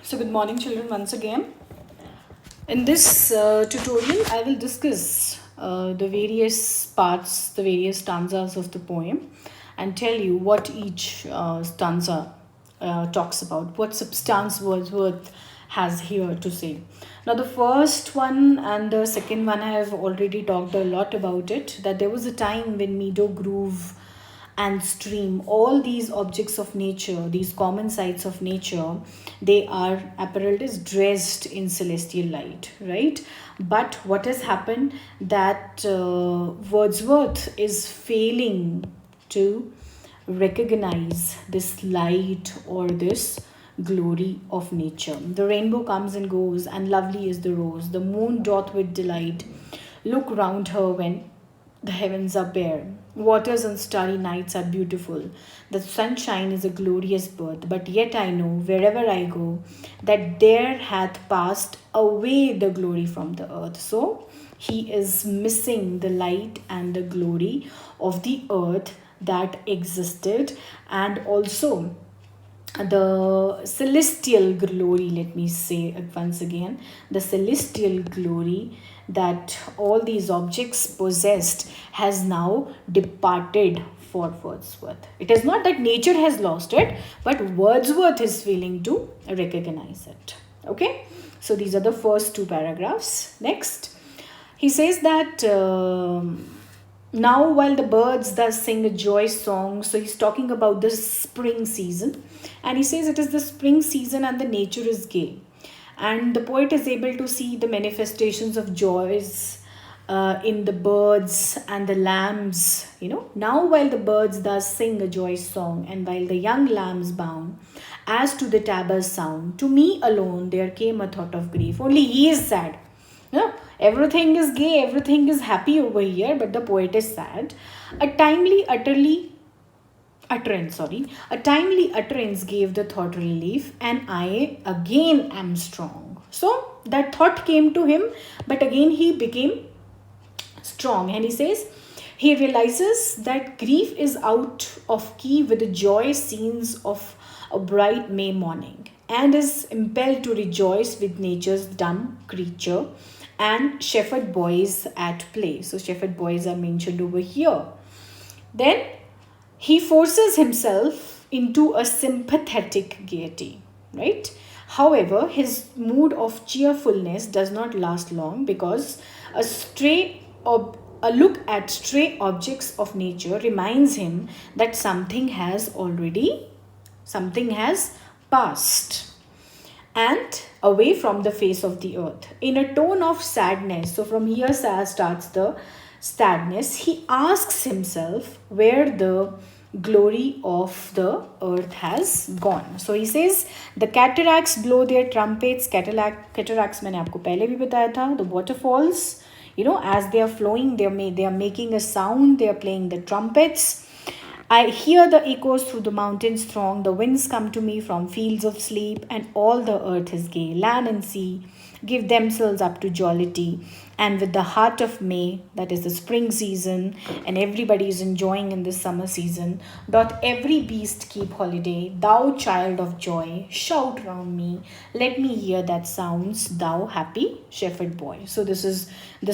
So good morning children once again. In this tutorial I will discuss the various parts, the various stanzas of the poem and tell you what each stanza talks about, what substance Wordsworth has here to say. Now the first one and the second one I have already talked a lot about it, that there was a time when meadow, grove and stream, all these objects of nature, these common sights of nature, they are apparelled as dressed in celestial light, right? But what has happened, that Wordsworth is failing to recognize this light or this glory of nature. The rainbow comes and goes, and lovely is the rose. The moon doth with delight look round her when the heavens are bare. Waters and starry nights are beautiful. The sunshine is a glorious birth. But yet I know, wherever I go, that there hath passed away the glory from the earth. So he is missing the light and the glory of the earth that existed, and also the celestial glory, let me say it once again, the celestial glory that all these objects possessed has now departed for Wordsworth. It is not that nature has lost it, but Wordsworth is failing to recognize it. Okay, so these are the first two paragraphs. Next, he says that now while the birds thus sing a joy song, so he's talking about the spring season, and he says it is the spring season and the nature is gay, and the poet is able to see the manifestations of joys in the birds and the lambs. Now while the birds thus sing a joy song, and while the young lambs bound as to the tabor's sound, to me alone there came a thought of grief. Only he is sad. No, everything is gay, everything is happy over here, but the poet is sad. A timely utterance gave the thought relief, and I again am strong. So that thought came to him, but again he became strong, and he says he realizes that grief is out of key with the joy scenes of a bright May morning, and is impelled to rejoice with nature's dumb creature and shepherd boys at play. So shepherd boys are mentioned over here. Then he forces himself into a sympathetic gaiety, right? However, his mood of cheerfulness does not last long, because a look at stray objects of nature reminds him that something has passed and away from the face of the earth. In a tone of sadness, so from here starts the sadness, he asks himself where the glory of the earth has gone. So he says the cataracts blow their trumpets. Cataracts मैंने आपको पहले भी बताया था. The waterfalls, as they are flowing, they are making a sound, they are playing the trumpets. I hear the echoes through the mountains throng, the winds come to me from fields of sleep, and all the earth is gay. Land and sea give themselves up to jollity, and with the heart of May, that is the spring season, and everybody is enjoying in this summer season, doth every beast keep holiday. Thou child of joy, shout round me, let me hear that sounds, thou happy shepherd boy. So this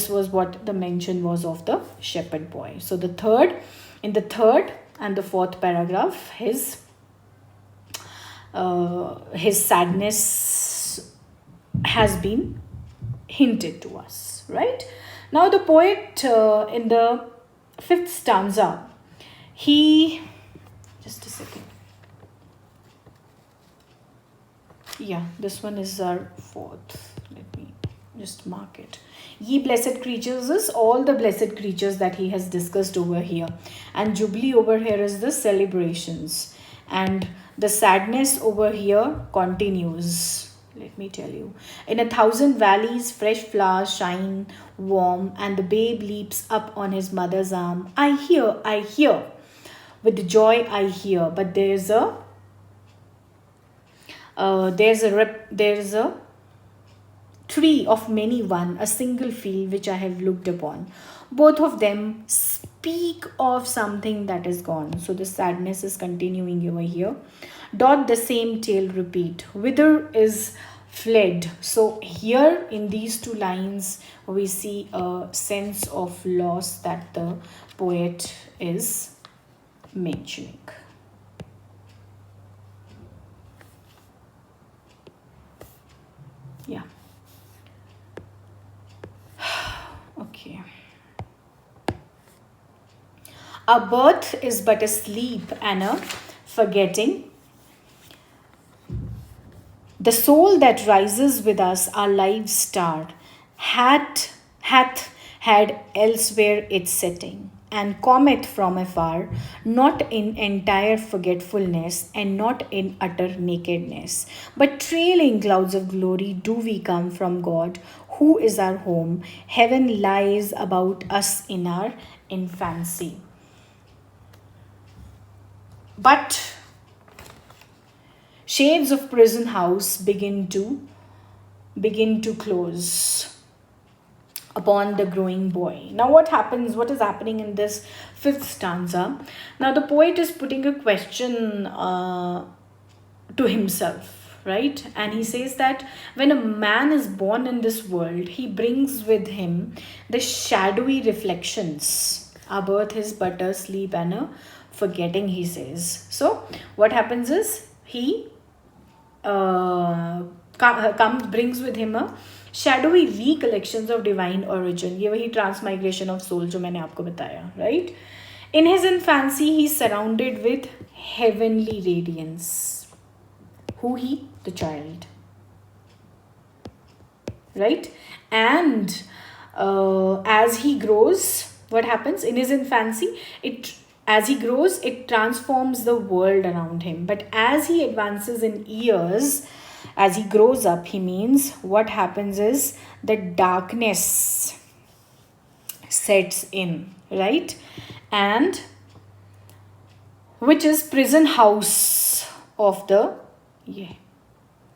was what the mention was of the shepherd boy. So in the third and the fourth paragraph, his sadness has been hinted to us, right? Now the poet in the fifth stanza, just a second. Yeah, this one is our fourth. Let me just mark it. Ye blessed creatures is all the blessed creatures that he has discussed over here, and jubilee over here is the celebrations, and the sadness over here continues. Let me tell you, in 1,000 valleys fresh flowers shine warm, and the babe leaps up on his mother's arm. I hear with joy I hear, but there's a tree of many one, a single field which I have looked upon. Both of them speak of something that is gone. So the sadness is continuing over here. Doth the same tale repeat? Whither is fled? So here in these two lines, we see a sense of loss that the poet is mentioning. Yeah. Okay. Our birth is but a sleep and a forgetting. The soul that rises with us, our lives star, hath had elsewhere its setting, and cometh from afar, not in entire forgetfulness, and not in utter nakedness, but trailing clouds of glory do we come from God, who is our home. Heaven lies about us in our infancy. But shades of prison house begin to close upon the growing boy. Now what happens, what is happening in this fifth stanza? Now the poet is putting a question to himself, right? And he says that when a man is born in this world, he brings with him the shadowy reflections. Our birth is but a sleep and a forgetting, he says. So what happens is he brings with him a shadowy recollections of divine origin. ये वही transmigration of soul जो मैंने आपको बताया, right? In his infancy, he is surrounded with heavenly radiance. Who he? The child, right? And as he grows, what happens in his infancy? As he grows, it transforms the world around him. But as he advances in years, as he grows up, he means what happens is the darkness sets in, right? And which is prison house of the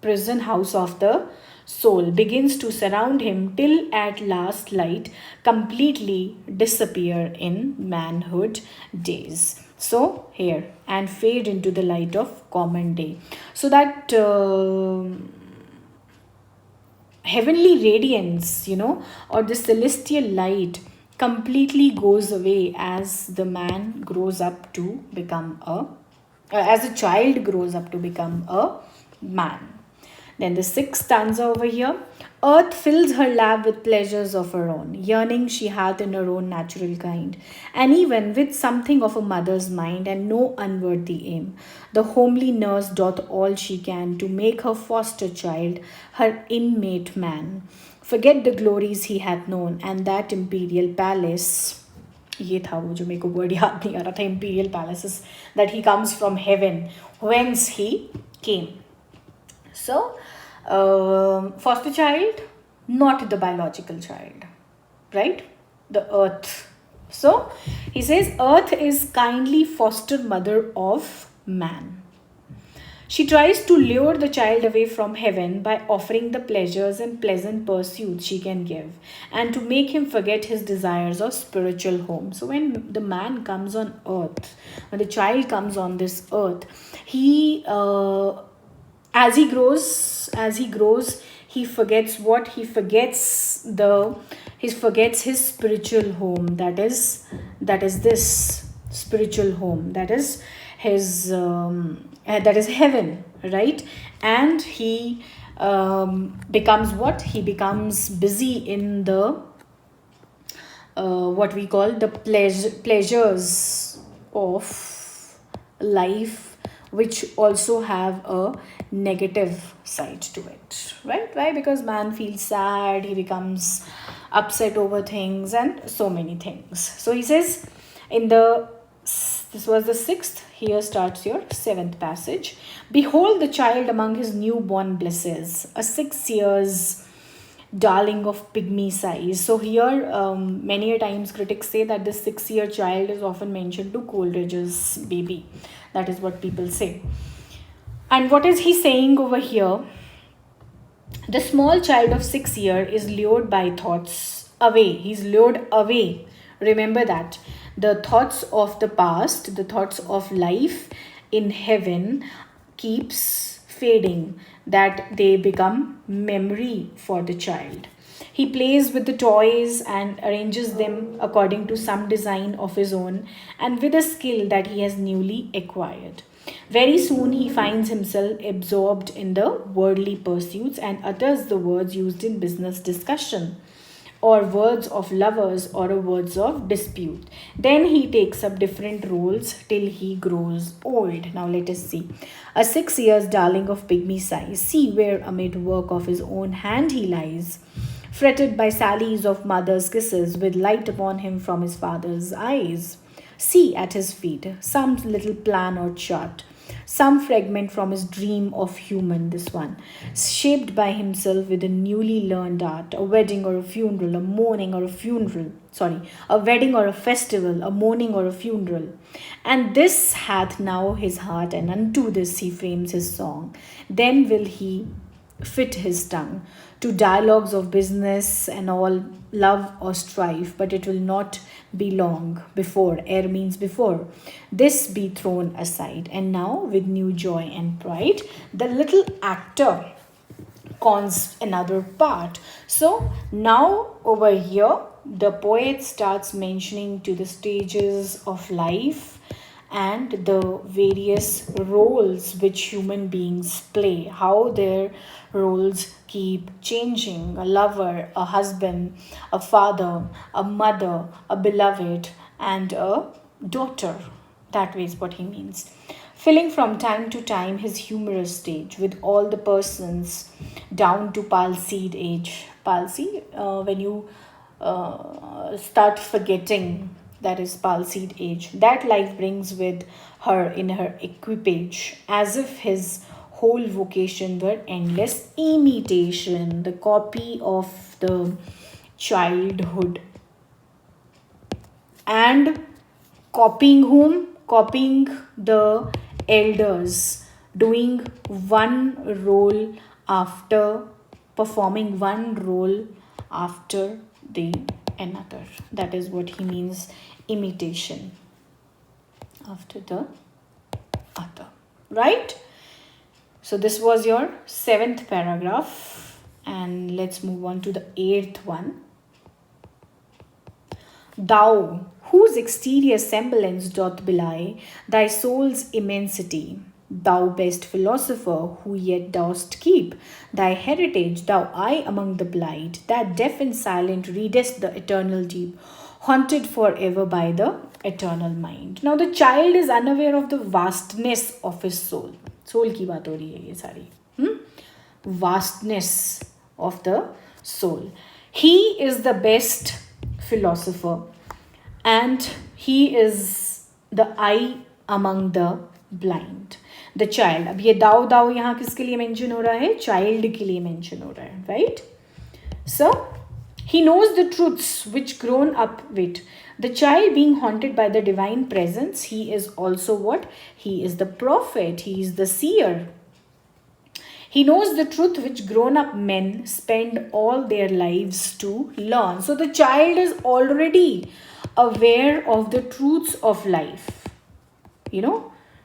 prison house of the soul begins to surround him till at last light completely disappear in manhood days. So here, and fade into the light of common day. So that heavenly radiance, or the celestial light completely goes away as the man grows up to become as a child grows up to become a man. Then the sixth stanza over here. Earth fills her lap with pleasures of her own, yearning she hath in her own natural kind, and even with something of a mother's mind and no unworthy aim. The homely nurse doth all she can to make her foster child her inmate man. Forget the glories he hath known, and that imperial palace. ये था वो जो मेरे को word याद नहीं आ रहा था. Imperial palaces, that he comes from heaven, whence he came. So, foster child, not the biological child, right? The earth. So, he says, earth is kindly foster mother of man. She tries to lure the child away from heaven by offering the pleasures and pleasant pursuits she can give, and to make him forget his desires of spiritual home. So when the man comes on earth, when the child comes on this earth, he as he grows, he forgets what? He forgets his spiritual home. That is this spiritual home. That is his that is heaven, right? And he becomes what? He becomes busy in the what we call the pleasures of life, which also have a negative side to it, right? Why? Because man feels sad, he becomes upset over things and so many things. So he says this was the sixth. Here starts your seventh passage. Behold the child among his newborn blisses, a 6 years darling of pygmy size. So here, many a times critics say that the 6-year child is often mentioned to Coleridge's baby. That is what people say. And what is he saying over here? The small child of 6 years is lured by thoughts away. He's lured away. Remember that. The thoughts of the past, the thoughts of life in heaven keeps fading, that they become memory for the child. He plays with the toys and arranges them according to some design of his own and with a skill that he has newly acquired. Very soon he finds himself absorbed in the worldly pursuits and utters the words used in business discussion, or words of lovers, or words of dispute. Then he takes up different roles till he grows old. Now let us see. A 6 years darling of pygmy size, see where amid work of his own hand he lies, fretted by sallies of mother's kisses, with light upon him from his father's eyes. See at his feet some little plan or chart, some fragment from his dream of human, this one, shaped by himself with a newly learned art, a wedding or a funeral, a mourning or a funeral, sorry, a wedding or a festival, a mourning or a funeral. And this hath now his heart, and unto this he frames his song. Then will he fit his tongue to dialogues of business and all love or strife, but it will not be long before, ere means before, this be thrown aside. And now, with new joy and pride, the little actor cons another part. So now over here, the poet starts mentioning to the stages of life and the various roles which human beings play, how their roles keep changing: a lover, a husband, a father, a mother, a beloved, and a daughter. That is what he means. Filling from time to time his humorous stage with all the persons down to palsied age. Palsy, when you start forgetting, that is palsied age, that life brings with her in her equipage, as if his whole vocation were endless imitation, the copy of the childhood. And copying whom? Copying the elders, doing one role after, performing one role after the another. That is what he means, imitation after the other, right? So this was your 7th paragraph, and let's move on to the 8th one. Thou, whose exterior semblance doth belie thy soul's immensity, thou best philosopher, who yet dost keep thy heritage, thou eye among the blind, that deaf and silent readest the eternal deep, haunted forever by the eternal mind. Now the child is unaware of the vastness of his soul. Soul की बात हो रही है ये सारी. Vastness of the soul. He is the best philosopher, and he is the eye among the blind. The child. अब ये दाव दाव यहाँ किसके लिए मेंशन हो रहा है? चाइल्ड के लिए मेंशन हो रहा है, right? So he knows the truths which grown up with. The child being haunted by the divine presence, he is also what? He is the prophet, he is the seer. He knows the truth which grown up men spend all their lives to learn. So the child is already aware of the truths of life,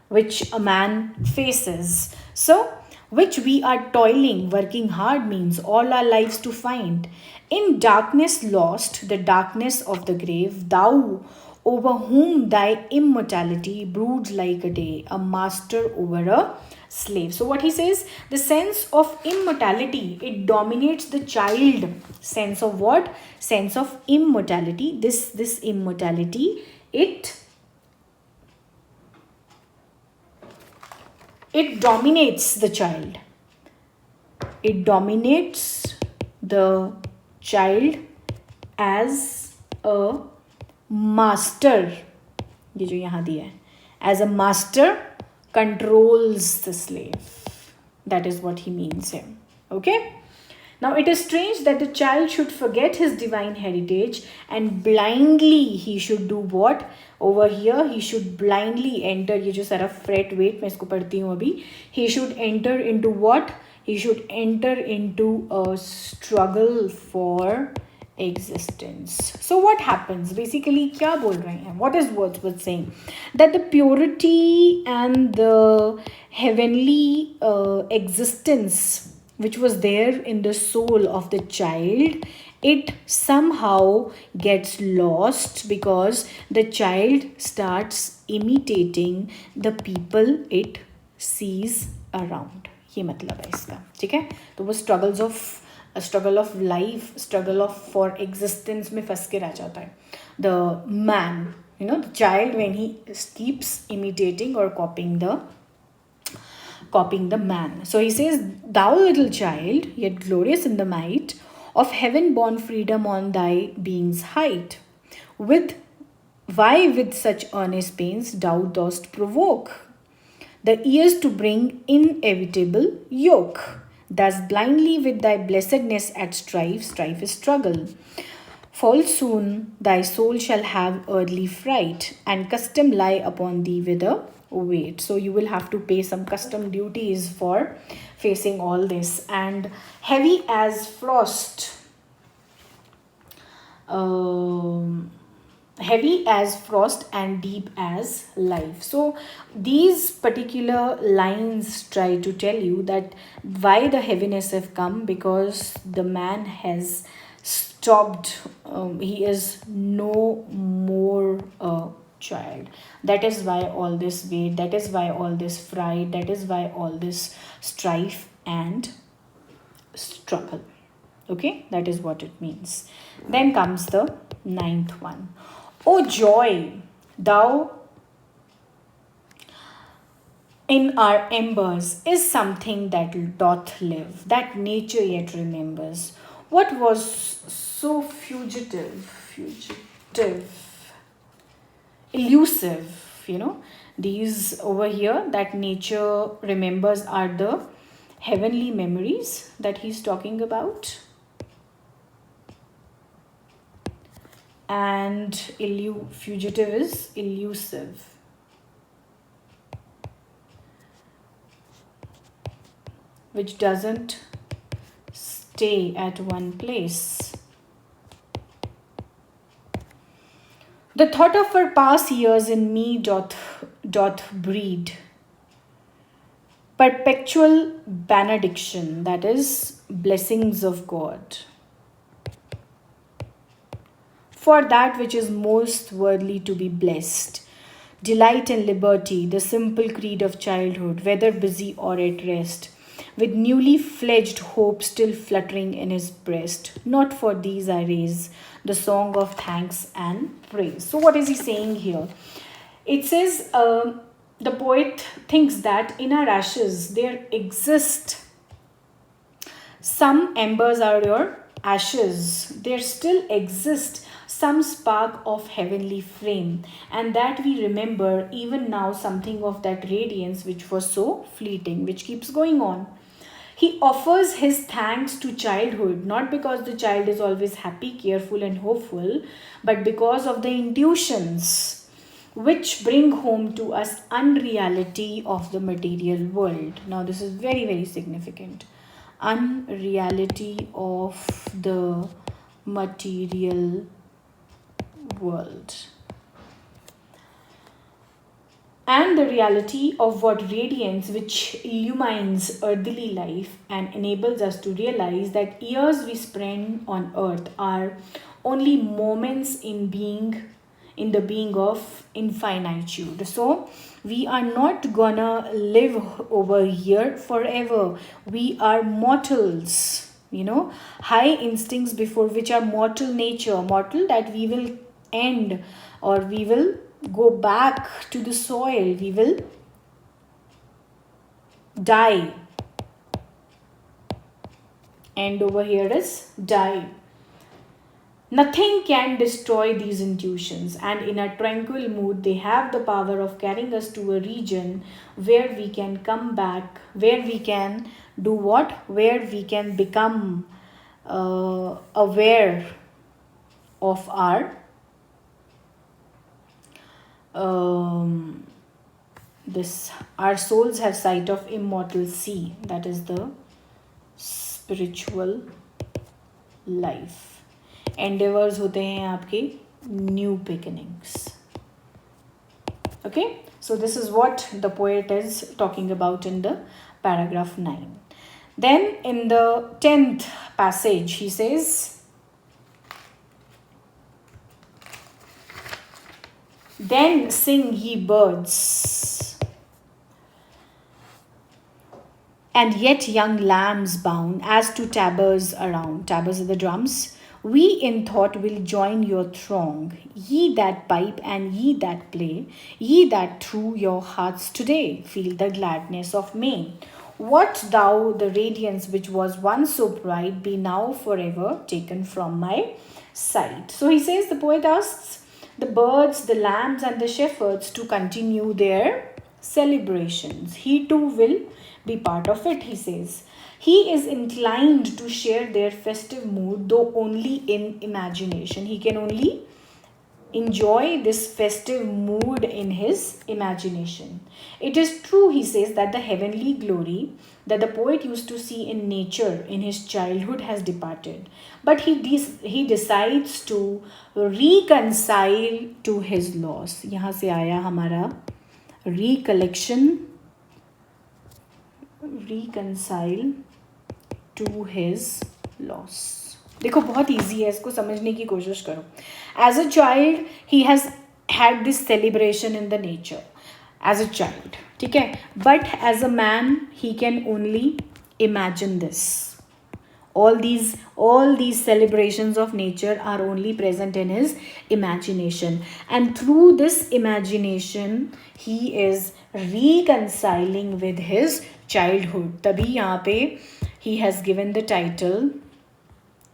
which a man faces. So, which we are toiling, working hard means all our lives to find. In darkness lost, the darkness of the grave, thou over whom thy immortality broods like a day, a master over a slave. So what he says, the sense of immortality, it dominates the child. Sense of what? Sense of immortality. This immortality, it dominates the child. It dominates the child as a master. ये जो यहाँ दिया है, as a master controls the slave. That is what he means here. Okay. Now it is strange that the child should forget his divine heritage and blindly he should do what? Over here he should blindly enter. ये जो सारा fret wait मैं इसको पढ़ती हूँ अभी. He should enter into what? He should enter into a struggle for existence. So what happens basically, kya bol rahe hain, what is Wordsworth saying? That the purity and the heavenly existence which was there in the soul of the child, it somehow gets lost because the child starts imitating the people it sees around. ये मतलब है इसका, ठीक है. तो वो struggle of life, struggle of for existence में फंस के रह जाता है the man, the child, when he keeps imitating और copying the man. So he says, thou little child, yet glorious in the might of heaven born freedom on thy being's height. Why with such earnest pains doubt dost provoke the ears to bring inevitable yoke? Thus blindly with thy blessedness at strife is struggle. Full soon thy soul shall have earthly fright, and custom lie upon thee with a weight. So you will have to pay some custom duties for facing all this. And heavy as frost, heavy as frost and deep as life. So these particular lines try to tell you that why the heaviness have come, because the man has stopped, he is no more a child. That is why all this weight, that is why all this fright, that is why all this strife and struggle. Okay, that is what it means. Then comes the ninth one. O joy, thou in our embers is something that doth live, that nature yet remembers. What was so fugitive, elusive, these over here that nature remembers are the heavenly memories that he's talking about. And fugitive is elusive. Which doesn't stay at one place. The thought of her past years in me doth breed perpetual benediction, that is, blessings of God, for that which is most worthy to be blessed. Delight and liberty, the simple creed of childhood, whether busy or at rest, with newly fledged hope still fluttering in his breast. Not for these I raise the song of thanks and praise. So what is he saying here? It says, the poet thinks that in our ashes there exist some embers are your ashes. There still exists some spark of heavenly flame, and that we remember even now something of that radiance which was so fleeting, which keeps going on. He offers his thanks to childhood, not because the child is always happy, careful, and hopeful, but because of the intuitions which bring home to us unreality of the material world. Now, this is very, very significant. Unreality of the material world. And the reality of what radiance which illumines earthly life and enables us to realize that years we spend on earth are only moments in the being of infinitude. So we are not gonna live over here forever. We are mortals, high instincts before which are mortal nature, mortal that we will end, or we will go back to the soil, we will die. And over here is die. Nothing can destroy these intuitions, and in a tranquil mood they have the power of carrying us to a region where we can come back, where we can do what? Where we can become aware of our our souls have sight of immortal sea, that is the spiritual life. endeavors होते हैं आपके new beginnings. Okay, so this is what the poet is talking about in the paragraph 9. Then in the 10th passage he says, then sing ye birds, and yet young lambs bound, as to tabors around. Tabors are the drums. We in thought will join your throng, ye that pipe and ye that play, ye that through your hearts today feel the gladness of May. What thou the radiance which was once so bright be now forever taken from my sight. So he says, the poet asks the birds, the lambs, and the shepherds to continue their celebrations. He too will be part of it, he says. He is inclined to share their festive mood, though only in imagination. He can only enjoy this festive mood in his imagination. It is true, he says, that the heavenly glory that the poet used to see in nature in his childhood has departed. But he decides to reconcile to his loss. यहाँ से आया हमारा recollection, reconcile to his loss. देखो बहुत easy है, इसको समझने की कोशिश करो. As a child he has had this celebration in the nature as a child, ठीक है, but as a man he can only imagine this. All these celebrations of nature are only present in his imagination, and through this imagination he is reconciling with his childhood. तभी यहाँ पे he has given the title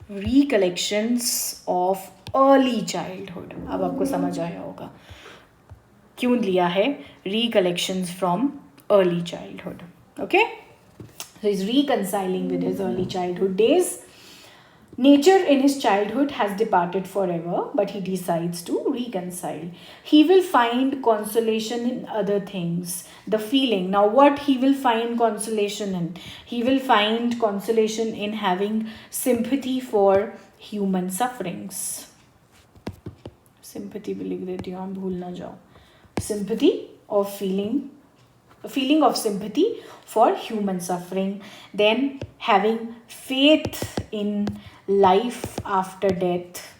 Recollections of Early Childhood. अब आपको समझ आया होगा क्यों लिया है Recollections from Early Childhood. Okay, so he's reconciling with his early childhood days. Nature in his childhood has departed forever, but he decides to reconcile. He will find consolation in other things. The feeling. Now, what he will find consolation in? He will find consolation in having sympathy for human sufferings. Sympathy भी लिख देती हूँ, भूल ना जाओ. Sympathy of feeling. A feeling of sympathy for human suffering. Then having faith in life after death,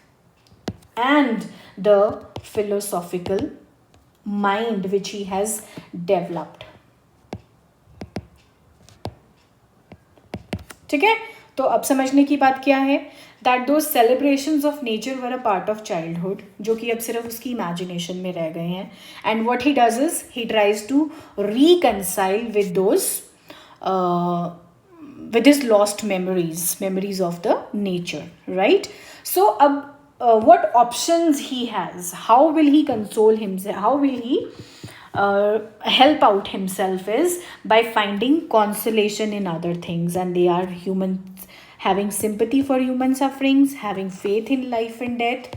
and the philosophical mind which he has developed. ठीक है, तो अब समझने की बात क्या है, that those celebrations of nature were a part of childhood, जो कि अब सिर्फ उसकी imagination में रह गए हैं. And what he does is he tries to reconcile with those with his lost memories of the nature, right? So what options he has, how will he console himself, how will he help out himself, is by finding consolation in other things, and they are humans having sympathy for human sufferings, having faith in life and death,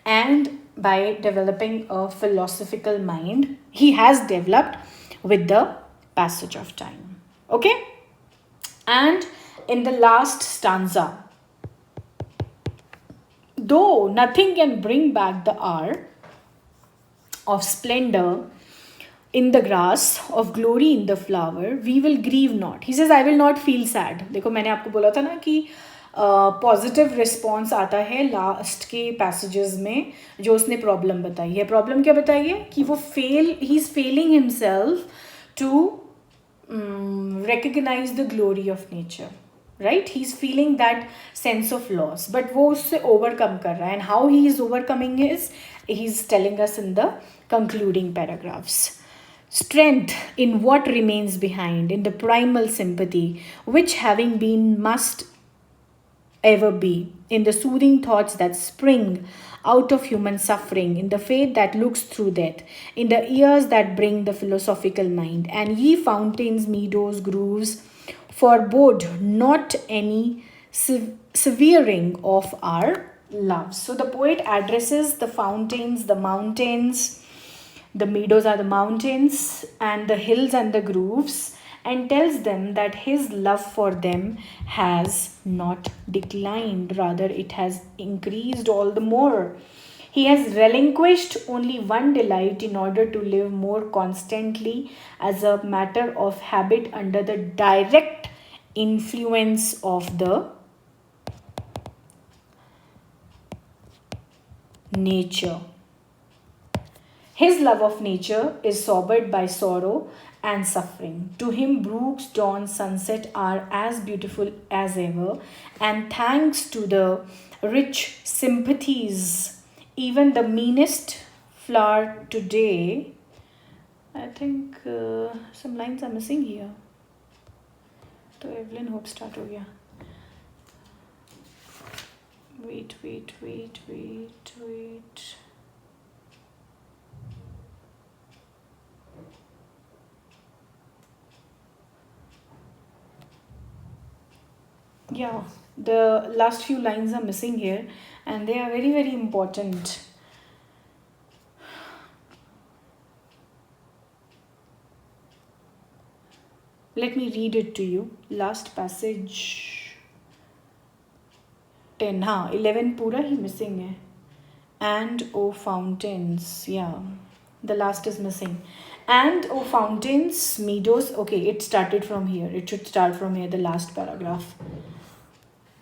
and by developing a philosophical mind he has developed with the passage of time. Okay, and in the last stanza, though nothing can bring back the hour of splendor in the grass, of glory in the flower, we will grieve not. He says, I will not feel sad. देखो मैंने आपको बोला था ना कि positive response आता है last के पैसेजेस में, जो उसने प्रॉब्लम बताई है. प्रॉब्लम क्या बताई है कि वो he is failing himself to recognize the glory of nature, right? He's feeling that sense of loss, but वो उससे overcome कर रहा है. And how he is overcoming is, he's telling us in the concluding paragraphs. Strength in what remains behind, in the primal sympathy which having been must ever be, in the soothing thoughts that spring out of human suffering, in the faith that looks through death, in the ears that bring the philosophical mind. And ye fountains, meadows, groves, forebode not any severing of our loves. So the poet addresses the fountains, the mountains, the meadows are the mountains, and the hills and the groves, and tells them that his love for them has not declined, rather, it has increased all the more. He has relinquished only one delight in order to live more constantly as a matter of habit under the direct influence of the nature. His love of nature is sobered by sorrow and suffering. To him, brooks, dawn, sunset are as beautiful as ever, and thanks to the rich sympathies, even the meanest flower today. I think some lines are missing here. तो Evelyn hope start हो गया. Wait. Yeah, the last few lines are missing here, and they are very, very important. Let me read it to you. Last passage 10, हाँ 11 पूरा ही missing है. And O fountains, yeah, the last is missing. And O fountains, meadows, okay, it started from here. It should start from here, the last paragraph.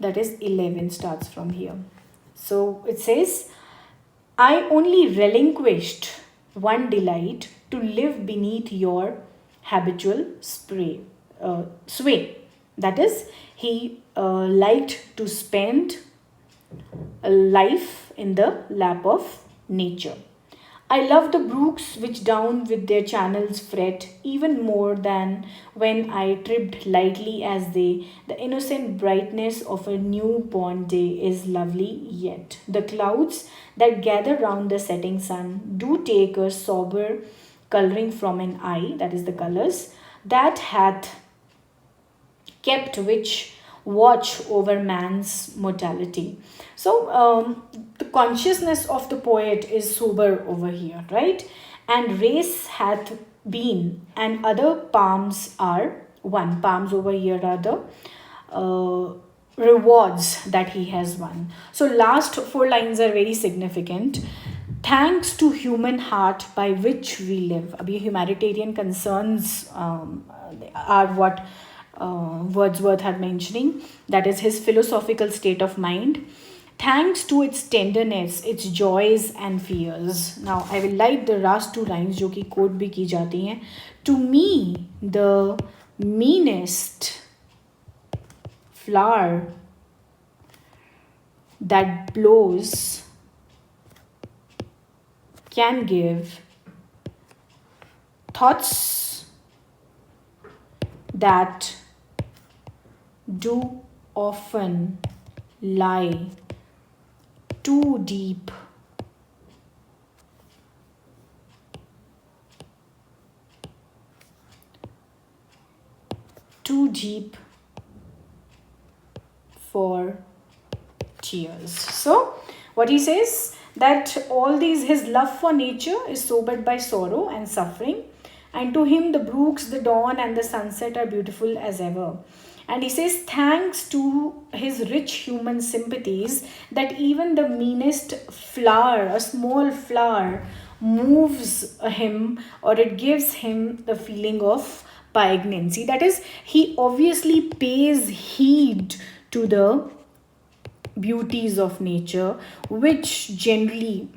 That is 11 starts from here. So it says, I only relinquished one delight to live beneath your habitual sway. That is, he liked to spend a life in the lap of nature. I love the brooks which down with their channels fret even more than when I tripped lightly as they. The innocent brightness of a new-born day is lovely yet. The clouds that gather round the setting sun do take a sober colouring from an eye, that is the colours, that hath kept which watch over man's mortality. So the consciousness of the poet is sober over here, right? And race hath been, and other palms are won. Palms over here are the rewards that he has won. So last four lines are very significant. Thanks to human heart by which we live. Abhi humanitarian concerns are what Wordsworth had mentioning. That is his philosophical state of mind. Thanks to its tenderness, its joys and fears. Now I will like the last two lines जो कि quote भी की जाती हैं. To me, the meanest flower that blows can give thoughts that do often lie too deep for tears. So what he says, that all these, his love for nature is sobered by sorrow and suffering, and to him the brooks, the dawn and the sunset are beautiful as ever. And he says, thanks to his rich human sympathies, that even the meanest flower, a small flower, moves him, or it gives him the feeling of poignancy. That is, he obviously pays heed to the beauties of nature, which generally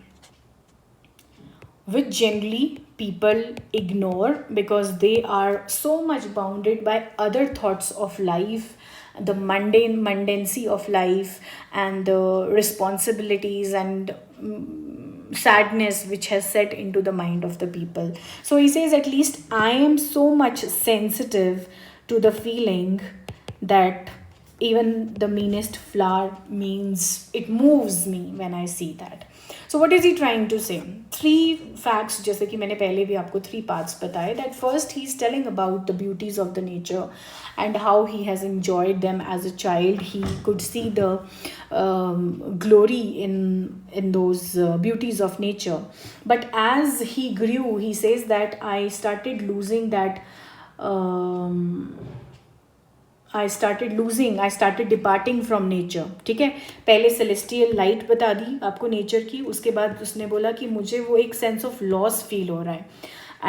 people ignore because they are so much bounded by other thoughts of life, the mundancy of life, and the responsibilities and sadness which has set into the mind of the people. So he says, at least I am so much sensitive to the feeling that even the meanest flower means it moves me when I see that. So what is he trying to say? Three facts, जैसे कि मैंने पहले भी आपको three parts बताए. That first he is telling about the beauties of the nature and how he has enjoyed them as a child. He could see the glory in those beauties of nature. But as he grew, he says that I started losing that I started departing from nature. ठीक है, पहले celestial light बता दी आपको nature की, उसके बाद उसने बोला कि मुझे वो एक सेंस ऑफ लॉस फील हो रहा है,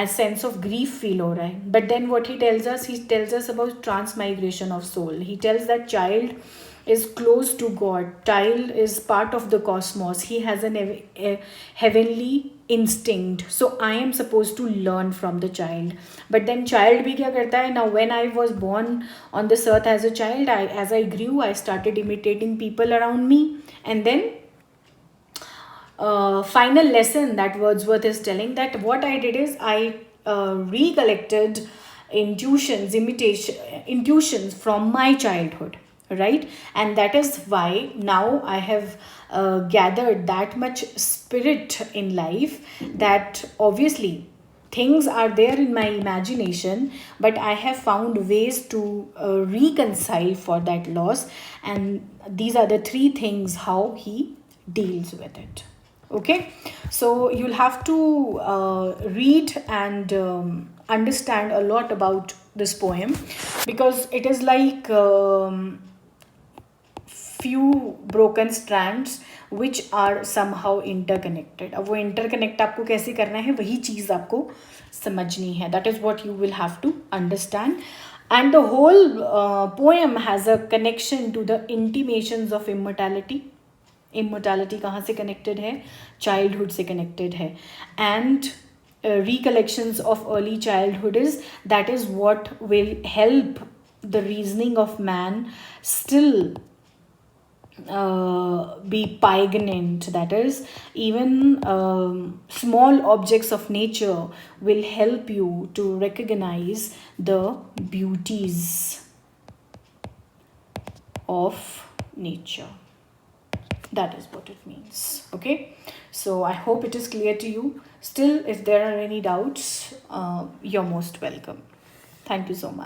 as sense of grief feel हो रहा है. But then what he tells us about transmigration of soul. He tells that child is close to God. Child is part of the cosmos. He has a heavenly instinct. So I am supposed to learn from the child. But then child भी क्या करता है? Now when I was born on this earth as a child, as I grew, I started imitating people around me. And then final lesson that Wordsworth is telling, that what I did is I recollected intuitions from my childhood, right? And that is why now I have gathered that much spirit in life, that obviously things are there in my imagination, but I have found ways to reconcile for that loss. And these are the three things how he deals with it. Okay, so you'll have to read and understand a lot about this poem, because it is like few broken strands which are somehow interconnected. अब वो interconnect आपको कैसे करना है, वही चीज़ आपको समझनी है. That is what you will have to understand. And the whole poem has a connection to the intimations of immortality. Immortality कहाँ से connected है? Childhood से connected है. And recollections of early childhood that is what will help the reasoning of man still be poignant. That is, even small objects of nature will help you to recognize the beauties of nature. That is what it means. Okay, so I hope it is clear to you. Still, if there are any doubts, you're most welcome. Thank you so much.